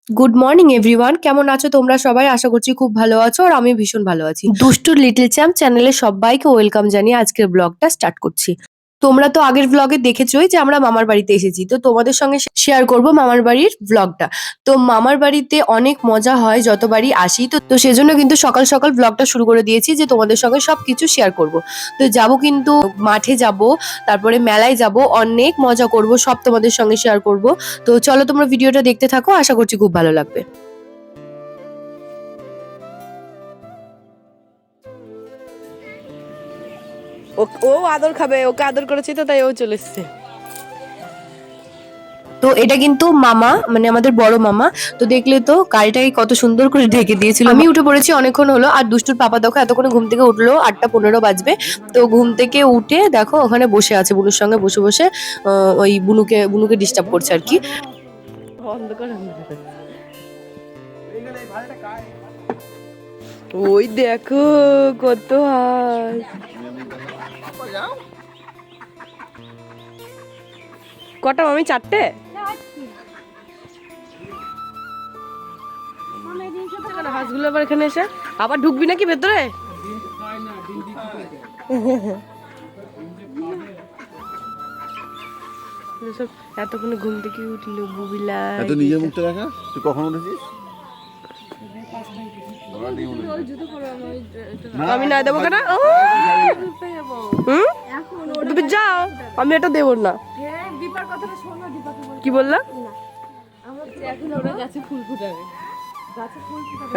Good morning everyone, কেমন আছো তোমরা সবাই? আশা করছি খুব ভালো আছো আর আমি ভীষণ ভালো আছি। দুষ্টুর লিটল চ্যাম্প চ্যানেলে সবাইকে ওয়েলকাম জানিয়ে আজকের ব্লগটা স্টার্ট করছি। তোমরা তো আগের ব্লগে দেখেছোই যে আমরা মামার বাড়িতে এসেছি, তো তোমাদের সঙ্গে শেয়ার করব মামার বাড়ির ব্লগটা। তো মামার বাড়িতে অনেক মজা হয় যতবারই আসি, তো সেজন্য কিন্তু সকাল সকাল ব্লগটা শুরু করে দিয়েছি যে তোমাদের সঙ্গে সবকিছু শেয়ার করব। তো যাব কিন্তু মাঠে যাব, তারপরে মেলায় যাব, অনেক মজা করব, সব তোমাদের সঙ্গে শেয়ার করব। তো চলো তোমরা ভিডিওটা দেখতে থাকো, আশা করছি খুব ভালো লাগবে। ও আদর খাবে, ওকে আদর করেছি তো তাই ও চলে এসছে। তো এটা কিন্তু মামা, মানে আমাদের বড় মামা। তো দেখলে তো গাড়িটাকে কত সুন্দর করে ঢেকে দিয়েছিল। আমি উঠে পড়েছি অনেকক্ষণ হলো, আর দুষ্টুর পাপা দেখো এতক্ষণে ঘুম থেকে উঠলো, 8:15 বাজবে। তো ঘুম থেকে উঠে দেখো ওখানে বসে আছে, বুনুর সঙ্গে বসে বসে ওই বুনুকে ডিস্টার্ব করছে আর কি। ওই দেখো কত হাঁস। কটা মামি? 4টে। হাঁসগুলো আবার এখানে এসে আবার ঢুকবি নাকি ভেতরে? এতক্ষণে ঘুম থেকে উঠলো বুবিলা। এত নিজের মুখটা দেখা, তুই কখন উঠেছিস? আমি না দেবো কেন? তুমি যাও, আমি এটা দেবো না। কি বললা?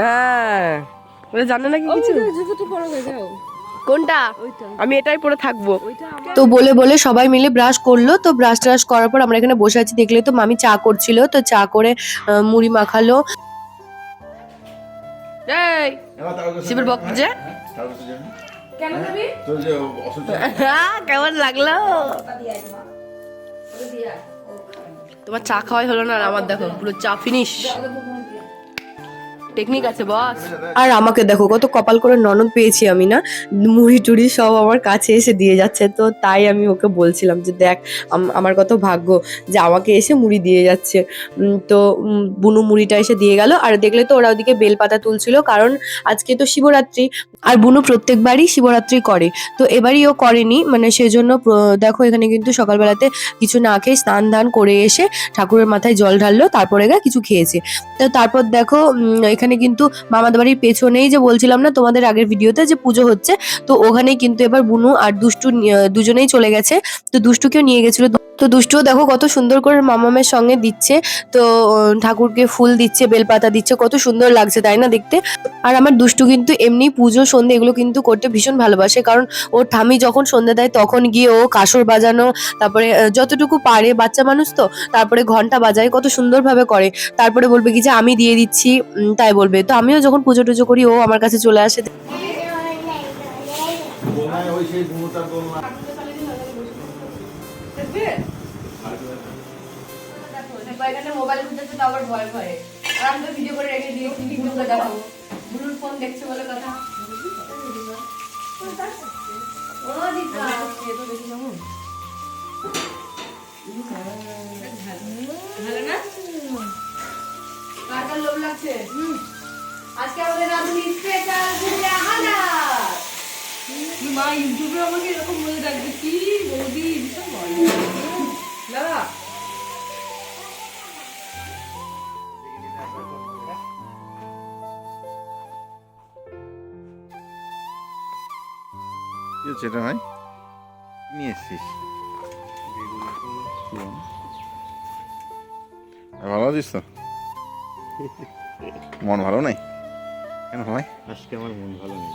হ্যাঁ, ওরা জানে নাকি কিছু? কোনটা? আমি এটাই পরে থাকবো। তো বলে বলে সবাই মিলে ব্রাশ করলো। তো ব্রাশ ট্রাশ করার পর আমরা এখানে বসে আছি। দেখলে তো মামি চা করছিল, তো চা করে মুড়ি মাখালো। এই শিবের বক যে কেমন লাগলো? তোমার চা খাওয়াই হলো না, আর আমার দেখো পুরো চা ফিনিশ। টেকনিক আছে বস। আর আমাকে দেখো কত কপাল করে ননদ পেয়েছি আমি না, মুড়ি টুড়ি সব আমার কাছে এসে দিয়ে যাচ্ছে। তো তাই আমি ওকে বলছিলাম যে দেখ আমার কত ভাগ্য যে আমাকে এসে মুড়ি দিয়ে যাচ্ছে। তো বুনু মুড়িটা এসে দিয়ে গেল। আর দেখলে তো ওরা ওদিকে বেলপাতা তুলছিল, কারণ আজকে তো শিবরাত্রি, আর বুনু প্রত্যেকবারই শিবরাত্রি করে। তো এবারই ও করেনি, মানে সেজন্য দেখো এখানে কিন্তু সকালবেলাতে কিছু না খেয়ে স্নান ধান করে এসে ঠাকুরের মাথায় জল ঢাললো, তারপরে কিছু খেয়েছে। তো তারপর দেখো এখানে কিন্তু মামাদের বাড়ির পেছনেই, যে বলছিলাম না তোমাদের আগের ভিডিওতে যে পুজো হচ্ছে, তো ওখানেই কিন্তু এবার বুনু আর দুষ্টু দুজনেই চলে গেছে। তো দুষ্টুকেও নিয়ে গেছিল। তো দুষ্টুও দেখো কত সুন্দর করে মামামের সঙ্গে দিচ্ছে। তো ঠাকুরকে ফুল দিচ্ছে, বেলপাতা দিচ্ছে, কত সুন্দর লাগছে তাই না দেখতে। আর আমার দুষ্টু কিন্তু এমনি পুজো সন্ধ্যে এগুলো কিন্তু করতে ভীষণ ভালোবাসে, কারণ ওর ঠামি যখন সন্ধ্যে দেয় তখন গিয়ে ও কাসর বাজানো, তারপরে যতটুকু পারে, বাচ্চা মানুষ তো, তারপরে ঘন্টা বাজায়, কত সুন্দরভাবে করে। তারপরে বলবে কি যে আমি দিয়ে দিচ্ছি, তাই বলবে। তো আমিও যখন পুজো টুজো করি ও আমার কাছে চলে আসে। মোবাইল ঘুরতেছে তো আবার ভয় ভয়ে, আর আমি তো ভিডিও করে রেখে দিয়েছি, ভিডিওটা দেখাবো। বুলুর ফোন দেখছে বলে কথা। ও দিদা ভালো না? কার কার লোভ লাগছে? আজকে আমাদের রাধুনি স্পেশাল ভুজিয়া হাজার। মা ইউটিউবে আমাকে এরকম বলে ডাকবে, কি বৌদি ভীষণ মজা না। কি হচ্ছে এটা ভাই? নিয়ে এসছিস? ভালো আছিস তো? মন ভালো নাই কেন ভাই? আজকে আমার মন ভালো নেই।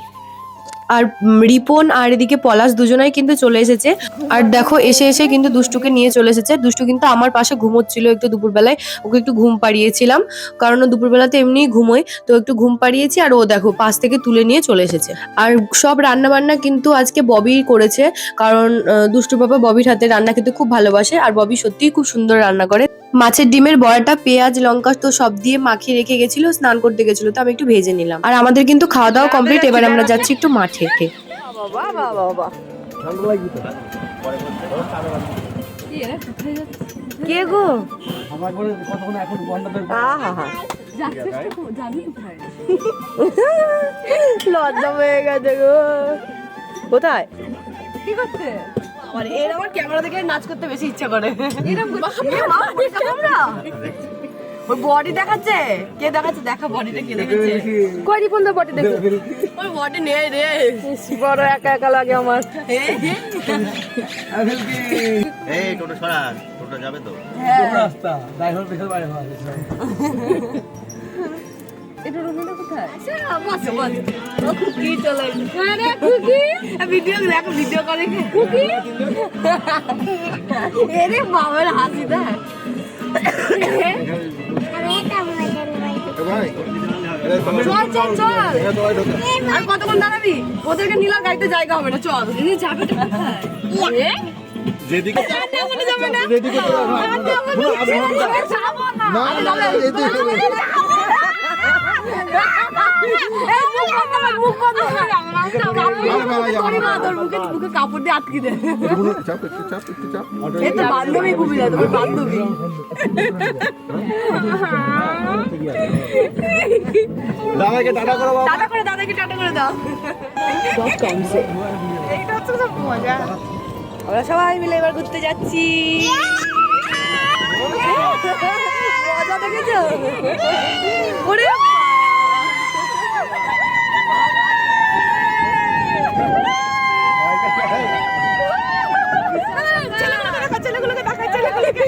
আর রিপন আর এদিকে পলাশ দুজনাই কিন্তু চলে এসেছে। আর দেখো এসে এসে কিন্তু দুষ্টুকে নিয়ে চলে এসেছে। দুষ্টু কিন্তু আমার পাশে ঘুমোচ্ছিল একটু দুপুরবেলায়, ওকে একটু ঘুম পাড়িয়েছিলাম, কারণ ও দুপুরবেলাতে এমনিই ঘুমোয়, তো একটু ঘুম পাড়িয়েছি। আর ও দেখো পাশ থেকে তুলে নিয়ে চলে এসেছে। আর সব রান্না বান্না কিন্তু আজকে ববি করেছে, কারণ দুষ্টু বাবা ববির হাতে রান্না খেতে খুব ভালোবাসে, আর ববি সত্যিই খুব সুন্দর রান্না করে। মাছের ডিমের বড়াটা পেঁয়াজ লঙ্কা তো সব দিয়ে মাখিয়ে রেখে গেছিল, স্নান করতে গেছিল, তো আমি একটু ভেজে নিলাম। আর আমাদের কিন্তু খাওয়া দাওয়া কমপ্লিট, এবার আমরা যাচ্ছি একটু মাঠে। কে গো? লজ্জা পেয়ে গেছে গো। কোথায় কি করতে? আমার এর আমার ক্যামেরা দেখে নাচ করতে বেশি ইচ্ছা করে। ওই বডি দেখাচ্ছে, কে দেখাচ্ছে? দেখা বডিটা কে দেখাচ্ছে? কই রিপন দা বটি দেখো। ওই বডি নেই রে, বড় একা একা লাগে আমার। এই টোটো সরা, টোটো যাবে তো। রাস্তা ড্রাইভার দেখে বাইরে এটা রুমিনা কোথায়? বস বস, ও খুকি চলে এসেছে। আরে খুকি, ভিডিও দেখো, ভিডিও করে খুকি। এরে বাবার হাসি দেখ। চল চল চল, আর কতক্ষণ দাঁড়াবি? ওদেরকে নিলাম, গাড়িতে জায়গা হবে না, চল। যাবে যেদিকে যাবে না, মুখে কাপড় দিয়ে আটকে দে। এই তো বান্ধবী ঘুমিয়ে যায়, তোমার বান্ধবী। দাদাকে টাটা করো বাবা। টাটা করে, দাদাকে টাটা করে দাও। এইটা হচ্ছে সব মজা। আমরা সবাই মিলে এবার ঘুরতে যাচ্ছি। মজা দেখেছো? ওরে ছেলেগুলোকে দেখাই, ছেলেগুলোকে।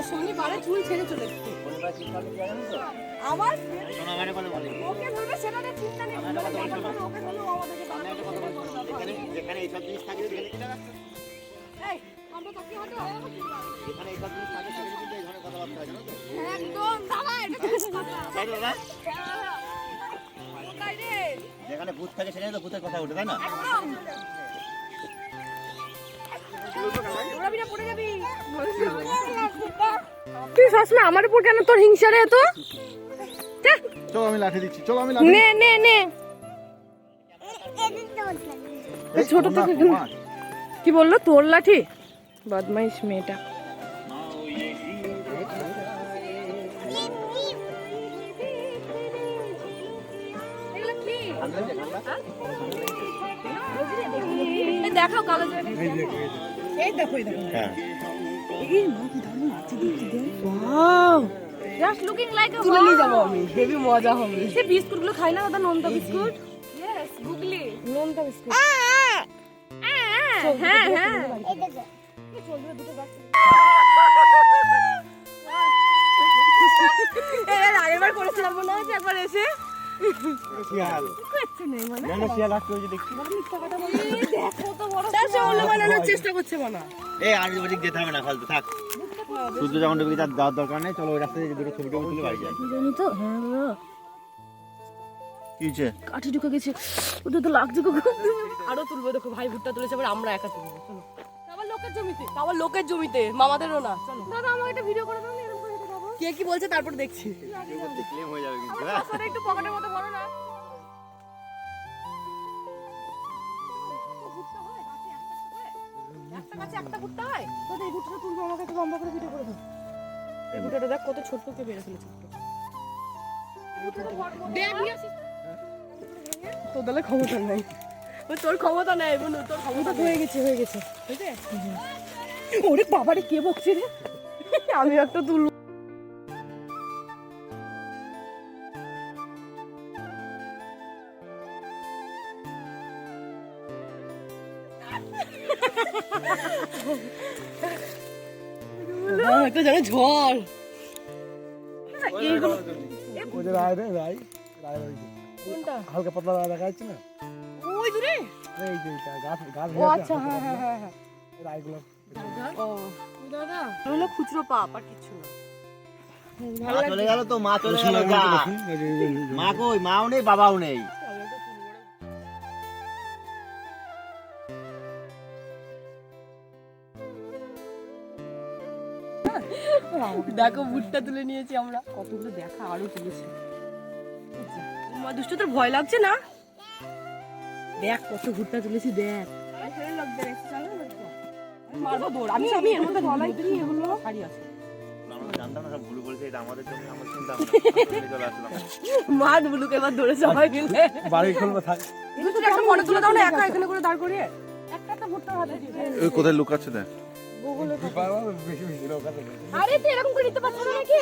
শনিবারে চুল ছেড়ে চলে আমার সোনামারে কথা বলে। ওকে ধরবে, সেটা নিয়ে চিন্তা নেই। ওকে ধরলে ও আমাদেরকে আমি একটা কথা বলছি, যেখানে এইসব জিনিস থাকে সেখানে কি টাকা? এই, আমরা তো কি হতে হয়? যেখানে এইসব জিনিস থাকে সেখানে কিন্তু এই ধরনের কথাবার্তা হয়, জানো তো? একদম দাদা, এটা ঠিক কথা। তাই তো দাদা? কোথায় রে? যেখানে ভূত থাকে সেখানে তো ভূতের কথা ওঠে, তাই না? একদম। দৌড়াবি না, পড়ে যাবি। তুই সবসময় আমার উপর কেন তোর হিংসা রে তো? চলো আমি লাঠি দিচ্ছি, চলো আমি লাঠি নে নে নে। এই ছোট তোমার, থেকে তোমার। কি বললো? তোর লাঠি? বদমাইশ মেয়েটা। এগুলো কি? এই দেখাও কালো জায়গা। এই দেখো, এই দেখো। হ্যাঁ। ওয়াও, জাস্ট লুকিং লাইক আ তুলে নিয়ে যাবো আমি, হেভি মজা হবে। সে বিস্কুট গুলো খাই না দাদা, নোনতা বিস্কুট। ইয়েস, গুগলি। নোনতা বিস্কুট। হ্যাঁ হ্যাঁ। এর আগেরবার করেছিলাম মনে হচ্ছে, একবার এসে। শিয়াল। না না, শিয়াল আসতে হয়েছে দেখছি। তার সঙ্গে ওগুলো বানানোর চেষ্টা করছে মনে হয়। এই আর ওদিক যেতে হবে না, ফালতু থাক। সূর্য যখন ডুবে তার যাওয়ার দরকার নেই, চলো ওই রাস্তায় যে দুটো ছবি টবি তুলে বাড়ি যাই। জানি তো, হ্যাঁ বাবা, কি হয়েছে? কাঠি ঢুকে গেছে, ওটা তো লাগছে গো। আরো তুলবো, দেখো ভাই ভুট্টা তুলেছে, আবার আমরা একা তুলবো। চলো, আবার লোকের জমিতে, আবার লোকের জমিতে, মামাদেরও না। চলো দাদা আমাকে একটা ভিডিও করে দাও না, এরকম করে দেখাবো। কে কি বলছে তারপর দেখছি। ক্লেম হয়ে যাবে কিন্তু, হ্যাঁ? পাশাটা একটু পকেটের মতো ভরো না। একটা গাছে একটা ভুট্টা হয়। দাদা এই ভুট্টাটা তুলবো, আমাকে একটু লম্বা করে ভিডিও করে দাও। এই ভুট্টাটা দেখ কত ছোট্ট কে বেড়ে ফেলেছে। দেখ নিয়ে আসিস। তোর তাহলে ক্ষমতা নাই। তোর ক্ষমতা নাই বনু, তোর ক্ষমতা হয়ে গেছে হয়ে গেছে। ওরে বাবারে, কে বকছে রে? আমি একটা তুলবো। এটা যেন ঝড়। ওই যে রায় রে, রায় রায় রয়েছে। কোনটা? হালকা পাতলা রায় দেখা যাচ্ছে না? ওই দূরে। এই যে এটা গাছ গাছ ও আচ্ছা, হ্যাঁ হ্যাঁ হ্যাঁ হ্যাঁ। রায়গুলো। ও দাদা, হলো খুচরো পাপ আর কিছু না। মা চলে গেল তো, মা চলে গেল। যা। মা কই? মাও নেই, বাবাও নেই। দেখো ভুট্টা তুলে নিয়েছি আমরা, কতগুলো দেখা আরো তুলেছি। দুষ্টু তোর ভয় লাগছে না? দেখ কত ভুট্টা তুলেছি, দেখ মারবো দৌড়। আমি এর মধ্যে গলায় কি এগুলো শাড়ি আছে, আমরা জানতাম না, সব ভুল বলছে, এটা আমাদের জন্য আমরা শুনতাম না, চলে আসলাম। মার বুলুকে এবার ধরে সবাই মিলে বাড়ি খুলবো থাক। দুষ্টু একটা ফটো তুলে দাও না, একা এখানে করে দাঁড় করিয়ে একটা ভুট্টা হাতে দিয়ে দাও। ওই কোথায় লুকাচ্ছে দেখ। বেশি বেশি লোক আছে। আরে তুই এরকম করে নিতে পারছিস নাকি?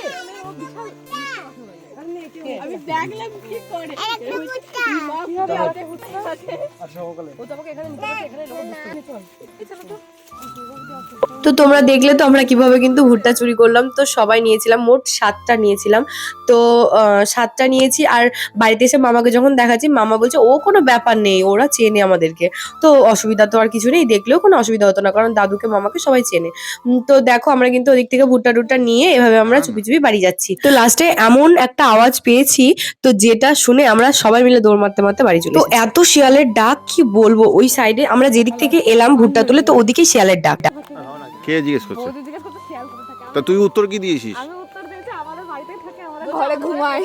আমি দেখলাম কি করে আর সকালে ও তোমাকে এখানে নিতে পারছে, এখানে লোক চল চল। তো তোমরা দেখলে তো আমরা কিভাবে কিন্তু ভুট্টা চুরি করলাম। তো সবাই নিয়েছিলাম, মোট 7টা নিয়েছিলাম। তো 7টা নিয়েছি, আর বাড়িতে এসে মামাকে যখন দেখাচ্ছি মামা বলছে ও কোনো ব্যাপার নেই, ওরা চেনে আমাদেরকে, তো অসুবিধা তো আর কিছু নেই, দেখলেও কোনো অসুবিধা হতো না, কারণ দাদুকে মামাকে সবাই চেনে। তো দেখো আমরা কিন্তু ওদিক থেকে ভুট্টা টুট্টা নিয়ে এভাবে আমরা চুপি চুপি বাড়ি যাচ্ছি। তো লাস্টে এমন একটা আওয়াজ পেয়েছি, তো যেটা শুনে আমরা সবাই মিলে দৌড় মারতে মারতে বাড়ি চলে। তো এত শিয়ালের ডাক কি বলবো, ওই সাইডে আমরা যেদিক থেকে এলাম ভুট্টা তুলে, তো ওদিকে শিয়ালের ডাক। কে জিজ্ঞেস করছে? তা তুই উত্তর কি দিয়েছিস? আমি উত্তর দিয়েছি আমাদের বাড়িতেই থাকে, আমাদের ঘরে ঘুমায়।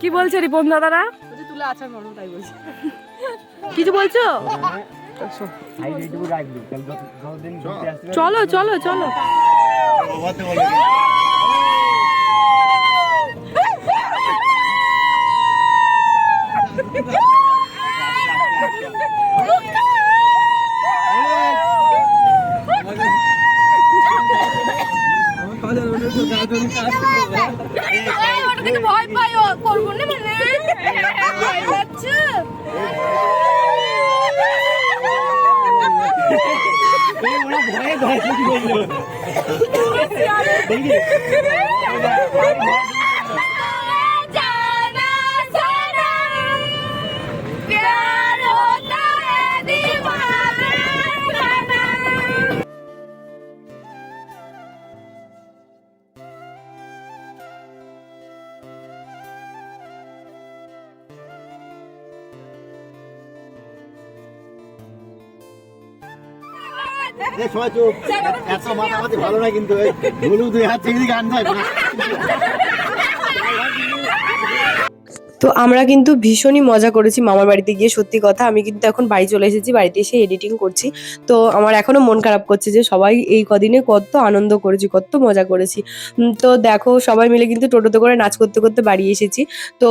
কি বলছে রিপন দাদারা? তুলে আছাড় মারবো তাই বলছে। কিছু বলছো? হাই রেটু রাখবি, কাল যতদিন ঘুরতে আসবে। চলো চলো চলো। ভয় পাই করবো না মানে ভয় পাচ্ছে। সবাই চুপ, এত মাথামাতি ভালো না কিন্তু, ভুলু দুই হাত থেকে গান যায়। তো আমরা কিন্তু ভীষণই মজা করেছি মামার বাড়িতে গিয়ে। সত্যি কথা, আমি কিন্তু এখন বাড়ি চলে এসেছি, বাড়িতে এসে এডিটিং করছি। তো আমার এখনো মন খারাপ করছে যে সবাই এই কদিনে কত আনন্দ করেছি, কত মজা করেছি। তো দেখো সবাই মিলে কিন্তু টোটোতে করে নাচ করতে করতে বাড়ি এসেছি। তো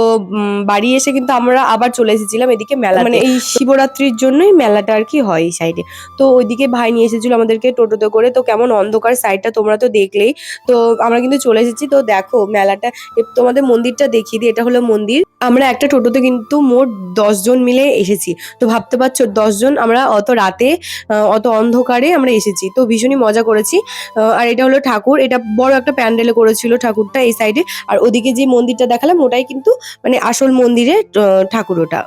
বাড়ি এসে কিন্তু আমরা আবার চলে এসেছিলাম এদিকে মেলা, মানে এই শিবরাত্রির জন্যই মেলাটা আর কি হয় এই সাইডে। তো ওইদিকে ভাই নিয়ে এসেছিল আমাদেরকে টোটোতে করে। তো কেমন অন্ধকার সাইডটা তোমরা তো দেখলেই। তো আমরা কিন্তু চলে এসেছি। তো দেখো মেলাটা, তোমাদের মন্দিরটা দেখিয়ে দিই, এটা হলো মন্দির। আমরা একটা টোটোতে কিন্তু মোট 10 জন মিলে এসেছি। তো ভাবতে পারছো 10 জন আমরা অত রাতে অত অন্ধকারে আমরা এসেছি। তো ভীষণই মজা করেছি। আর এটা হলো ঠাকুর, এটা বড় একটা প্যান্ডেলে করেছিল ঠাকুরটা এই সাইডে। আর ওদিকে যে মন্দিরটা দেখালাম ওটাই কিন্তু মানে আসল মন্দিরের ঠাকুর ওটা।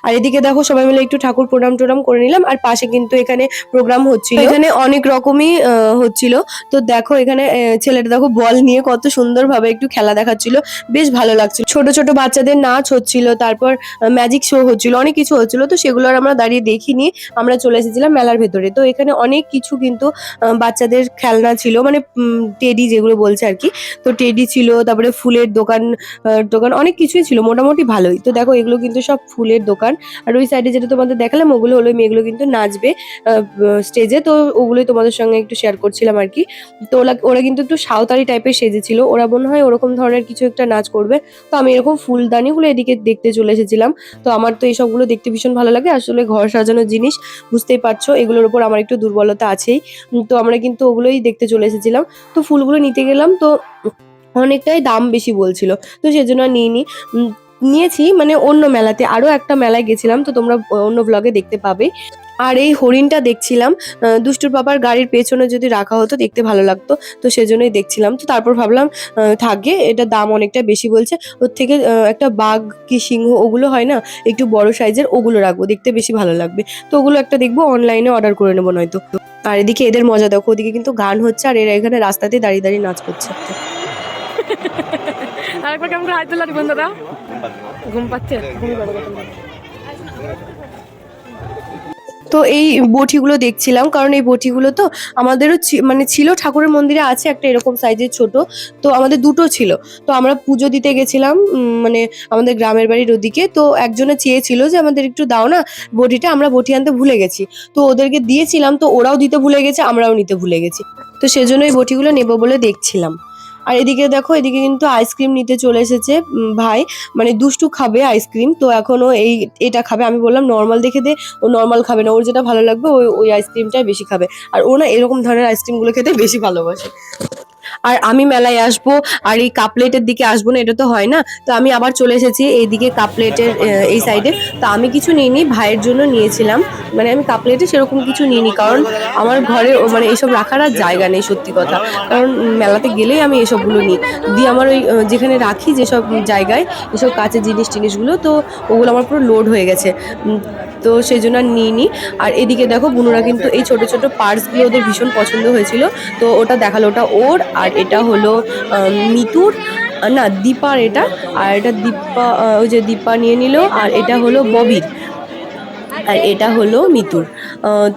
আর এদিকে দেখো সবাই মিলে একটু ঠাকুর প্রণাম টোনাম করে নিলাম। আর পাশে কিন্তু এখানে প্রোগ্রাম হচ্ছিল, এখানে অনেক রকমই হচ্ছিল। তো দেখো এখানে ছেলেটা দেখো বল নিয়ে কত সুন্দর ভাবে একটু খেলা দেখাচ্ছিল, বেশ ভালো লাগছিল। ছোট ছোট বাচ্চাদের নাচ হচ্ছিল, তারপর ম্যাজিক শো হচ্ছিল, অনেক কিছু হচ্ছিল। তো সেগুলো আর আমরা দাঁড়িয়ে দেখিনি, আমরা চলে এসেছিলাম মেলার ভেতরে। তো এখানে অনেক কিছু কিন্তু বাচ্চাদের খেলনা ছিল, মানে টেডি যেগুলো বলছে আর কি। তো টেডি ছিল, তারপরে ফুলের দোকান টোকান অনেক কিছুই ছিল, মোটামুটি ভালোই। তো দেখো এগুলো কিন্তু সব ফুলের দোকান। আর ওই সাইডে যেটা তোমাদের দেখালাম ওগুলো হলো মেয়েগুলো কিন্তু নাচবে স্টেজে। তো ওগুলোই তোমাদের সঙ্গে একটু শেয়ার করছিলাম আর কি। তো ওরা কিন্তু একটু সাঁওতালি টাইপের সেজেছিল, ওরা মনে হয় ওরকম ধরনের কিছু একটা নাচ করবে। তো আমি এরকম ফুলদানিগুলো এদিকে দেখতে চলে এসেছিলাম। তো আমার তো এইসবগুলো দেখতে ভীষণ ভালো লাগে, আসলে ঘর সাজানোর জিনিস বুঝতেই পারছো, এগুলোর উপর আমার একটু দুর্বলতা আছেই। তো আমরা কিন্তু ওগুলোই দেখতে চলে এসেছিলাম। তো ফুলগুলো নিতে গেলাম, তো অনেকটাই দাম বেশি বলছিল, তো সেজন্য আর নিয়েছি মানে অন্য মেলাতে, আরো একটা মেলায় গেছিলাম, তো তোমরা অন্য ব্লগে দেখতে পাবে। আর এই হরিণটা দেখছিলাম দুষ্টুর বাবার গাড়ির পেছনে যদি রাখা হতো দেখতে ভালো লাগতো, তো সেজন্যই দেখছিলাম। তো তারপর ভাবলাম থাকে, এটা দাম অনেকটা বেশি বলছে, ওর থেকে একটা বাঘ কি সিংহ ওগুলো হয় না একটু বড় সাইজের, ওগুলো রাখবো, দেখতে বেশি ভালো লাগবে। তো ওগুলো একটা দেখবো, অনলাইনে অর্ডার করে নেবো নয়তো। আর এদিকে এদের মজা দেখো, ওদিকে কিন্তু গান হচ্ছে আর এরা এখানে রাস্তাতে দাঁড়িয়ে দাঁড়িয়ে নাচ করছে। আরেকবার কেমন করে হাই তোলা রিপন দাদা? ঘুম পাচ্ছে? তো এই বটিগুলো দেখছিলাম, কারণ এই বটিগুলো তো আমাদেরও মানে ছিল, ঠাকুরের মন্দিরে আছে একটা এরকম সাইজের ছোট, তো আমাদের দুটো ছিল। তো আমরা পুজো দিতে গেছিলাম মানে আমাদের গ্রামের বাড়ির ওদিকে, তো একজনে চেয়েছিল যে আমাদের একটু দাও না বটিটা, আমরা বটি আনতে ভুলে গেছি, তো ওদেরকে দিয়েছিলাম, তো ওরাও দিতে ভুলে গেছে, আমরাও নিতে ভুলে গেছি, তো সেজন্য এই বটিগুলো নেবো বলে দেখছিলাম। আর এদিকে দেখো, এদিকে কিন্তু আইসক্রিম নিতে চলে এসেছে ভাই, মানে দুষ্টু খাবে আইসক্রিম, তো এখনো এটা খাবে। আমি বললাম নর্মাল দেখে দে, ও নর্মাল খাবে না, ওর যেটা ভালো লাগবে ওই আইসক্রিমটাই বেশি খাবে, আর ও না এরকম ধরনের আইসক্রিমগুলো খেতে বেশি ভালোবাসে। আর আমি মেলায় আসবো আর এই কাপলেটের দিকে আসবো না, এটা তো হয় না, তো আমি আবার চলে এসেছি এইদিকে কাপলেটের এই সাইডে। তো আমি কিছু নিইনি, ভাইয়ের জন্য নিয়েছিলাম, মানে আমি কাপলেটে সেরকম কিছু নিইনি, কারণ আমার ঘরে মানে এইসব রাখার আর জায়গা নেই সত্যি কথা, কারণ মেলাতে গেলেই আমি এসবগুলো নিই, দিয়ে আমার ওই যেখানে রাখি যেসব জায়গায় এসব কাঁচের জিনিসগুলো, তো ওগুলো আমার পুরো লোড হয়ে গেছে, তো সেই জন্য আর নিইনি। আর এদিকে দেখো বুনুরা কিন্তু এই ছোট ছোট পার্সগুলো ওদের ভীষণ পছন্দ হয়েছিল, তো ওটা দেখালো, ওটা ওর, আর এটা হলো মিতুর, না দীপার এটা, আর এটা দীপা, ওই যে দীপা নিয়ে নিল, আর এটা হলো ববির, আর এটা হলো মিতুর।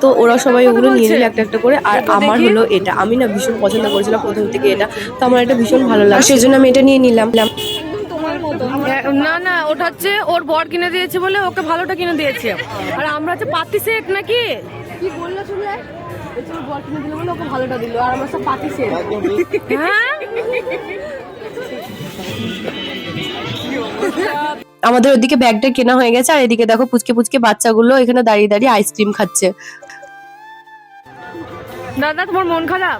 তো ওরা সবাই ওগুলো নিয়ে নিল একটা একটা করে, আর আমার হলো এটা, আমি না ভীষণ পছন্দ করেছিলাম প্রথম থেকে এটা, তো আমার এটা ভীষণ ভালো লাগে, সেই জন্য আমি এটা নিয়ে নিলাম। না না, ওটা হচ্ছে ওর বর কিনে দিয়েছে বলে ওকে ভালোটা কিনে দিয়েছে, আর আমরা হচ্ছে পাতি সেট নাকি কি বললো শুনলে, ওর বর কিনে দিল বলে ওকে ভালোটা দিল, আর আমরা সব পাতি সেট। হ্যাঁ আমাদের ওদিকে ব্যাগটা কেনা হয়ে গেছে, আর এদিকে দেখো পুচকে পুচকে বাচ্চাগুলো এখানে দাঁড়িয়ে দাঁড়িয়ে আইসক্রিম খাচ্ছে। দাদা তোমার মন খারাপ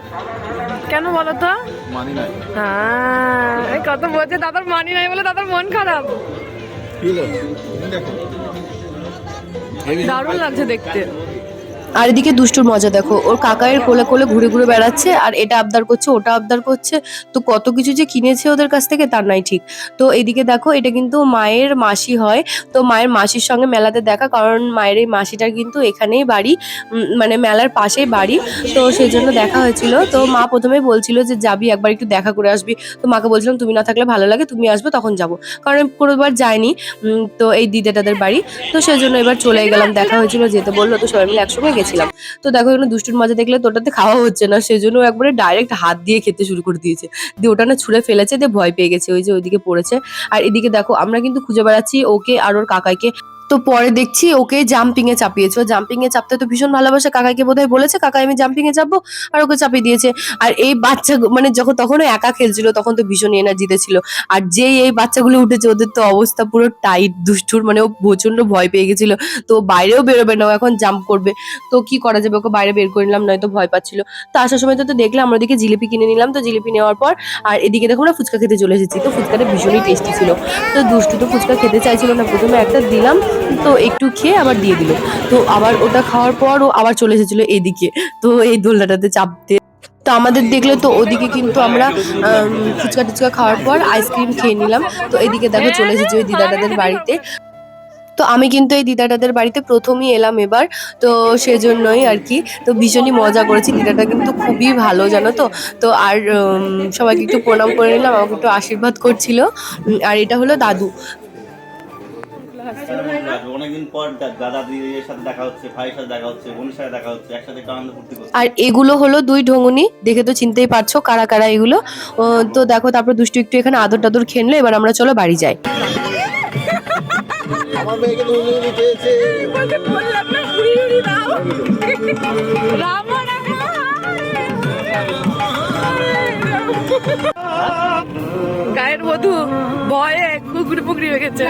কেন বলো তো? মানি নাই। হ্যাঁ কত বলছে দাদার মানি নাই বলে দাদার মন খারাপ। দারুণ লাগছে দেখতে। আর এদিকে দুষ্টুর মজা দেখো, ওর কাকায়ের কোলে কোলে ঘুরে ঘুরে বেড়াচ্ছে, আর এটা আবদার করছে, ওটা আবদার করছে, তো কত কিছু যে কিনেছে ওদের কাছ থেকে তার নাই ঠিক। তো এদিকে দেখো, এটা কিন্তু মায়ের মাসি হয়, তো মায়ের মাসির সঙ্গে মেলাতে দেখা, কারণ মায়ের এই মাসিটার কিন্তু এখানেই বাড়ি, মানে মেলার পাশেই বাড়ি, তো সেই জন্য দেখা হয়েছিল। তো মা প্রথমেই বলছিল যে যাবি একবার একটু দেখা করে আসবি, তো মাকে বলছিলাম তুমি না থাকলে ভালো লাগে, তুমি আসবে তখন যাবো, কারণ আমি কোনোবার যাইনি তো এই দিদাটাদের বাড়ি, তো সেই জন্য এবার চলে গেলাম, দেখা হয়েছিল, যেতে বললো, তো সবাই মিলে একসঙ্গে গেছিলাম। তো দেখো এখানে দুষ্টুর মজা দেখলে তোটাতে খাওয়া হচ্ছে না, সেজন্য একবারে ডাইরেক্ট হাত দিয়ে খেতে শুরু করে দিয়েছে, দিয়ে ওটা না ছুঁড়ে ফেলেছে, দিয়ে ভয় পেয়ে গেছে, ওই যে ওইদিকে পড়েছে। আর এদিকে দেখো আমরা কিন্তু খুঁজে বেড়াচ্ছি ওকে আর ওর কাকাইকে, তো পরে দেখছি ওকে জাম্পিং এ চাপিয়েছে, ও জাম্পিং এ চাপতে তো ভীষণ ভালোবাসে, কাকাইকে বোধহয় বলেছে কাকাই আমি জাম্পিং এ চাপবো, আর ওকে চাপিয়ে দিয়েছে। আর এই বাচ্চা মানে তখন ও একা খেলছিল, তখন তো ভীষণ এনার্জিতে ছিল, আর যেই এই বাচ্চাগুলো উঠেছে ওদের তো অবস্থা পুরো টাইট, দুষ্টুর মানে ও প্রচন্ড ভয় পেয়ে গেছিল, তো বাইরেও বেরোবে না, ও এখন জাম্প করবে, তো কি করা যাবে, ওকে বাইরে বের করে নিলাম, নয়তো ভয় পাচ্ছিল। তো আসার সময় তো দেখলাম আমরা ওদিকে জিলিপি কিনে নিলাম, তো জিলিপি নেওয়ার পর আর এদিকে দেখো আমরা ফুচকা খেতে চলে এসেছি, তো ফুচকাটা ভীষণই টেস্টি ছিল, তো দুষ্টু তো ফুচকা খেতে চাইছিল না, প্রথমে একটা দিলাম, তো একটু খেয়ে আবার দিয়ে দিল, তো আবার ওটা খাওয়ার পর ও আবার চলে এসেছিল এদিকে, তো এই দোলনাটাতে চাপতে। তো আমাদের দেখলে তো ওদিকে কিন্তু আমরা ফুচকা টুচকা খাওয়ার পর আইসক্রিম খেয়ে নিলাম, তো এদিকে দেখো চলে এসেছি ওই দিদাটাদের বাড়িতে। তো আমি কিন্তু এই দিদাটাদের বাড়িতে প্রথমই এলাম এবার, তো সেজন্যই আর কি, তো ভীষণই মজা করেছি, দিদাটা কিন্তু খুবই ভালো জানো তো। তো আর সবাইকে একটু প্রণাম করে নিলাম, আমাকে একটু আশীর্বাদ করছিল। আর এটা হলো দাদু। অনেকদিন পর দাদা দিদির সাথে দেখা হচ্ছে, ভাইয়ের সাথে দেখা হচ্ছে, বোনের সাথে দেখা হচ্ছে, একসাথে একটু আনন্দ ফুর্তি করছে। আর এগুলো হলো দুই ঢঙ্গুনি, দেখে তো চিনতেই পারছো কারা কারা এগুলো। তো দেখো তারপর দুষ্টু একটু এখানে আদর টাদর খেয়ে নিলো, এবার আমরা চলো বাড়ি যাই। আমার মেয়েকে তো উনি চেয়েছে। গায়ের বধূ ভয়ে কুকুরি পুকুরি হয়ে গেছে।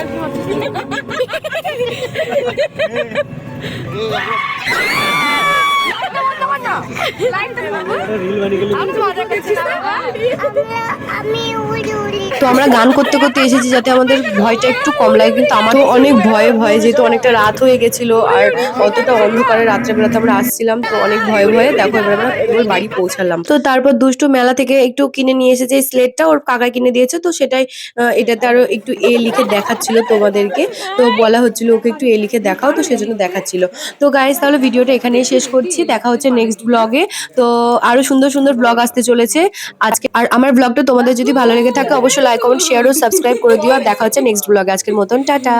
আমি উড়ি উড়ি তো আমরা গান করতে করতে এসেছি যাতে আমাদের ভয়টা একটু কম লাগে, কিন্তু আমার তো অনেক ভয়ে ভয়ে, যেহেতু অনেকটা রাত হয়ে গেছিল আর অতটা অন্ধকারে রাত্রেবেলাতে আমরা আসছিলাম, তো অনেক ভয়ে ভয়ে দেখো এবার আমরা পুরো বাড়ি পৌঁছালাম। তো তারপর দুষ্টু মেলা থেকে একটু কিনে নিয়ে এসেছে এই স্লেটটা, ওর কাকা কিনে দিয়েছে, তো সেটাই এটাতে আরো একটু এ লিখে দেখাচ্ছিল তোমাদেরকে, তো বলা হচ্ছিল ওকে একটু এ লিখে দেখাও, তো সেজন্য দেখাচ্ছিল। তো গাইস তাহলে ভিডিওটা এখানেই শেষ করছি, দেখা হচ্ছে নেক্সট ব্লগে। তো আরো সুন্দর সুন্দর ব্লগ আসতে চলেছে আজকে। আর আমার ব্লগটা তোমাদের যদি ভালো লেগে থাকে অবশ্যই লাইক কমেন্ট শেয়ার ও সাবস্ক্রাইব করে দিও, আর দেখা হচ্ছে নেক্সট ব্লগে। আজকের মতন টাটা।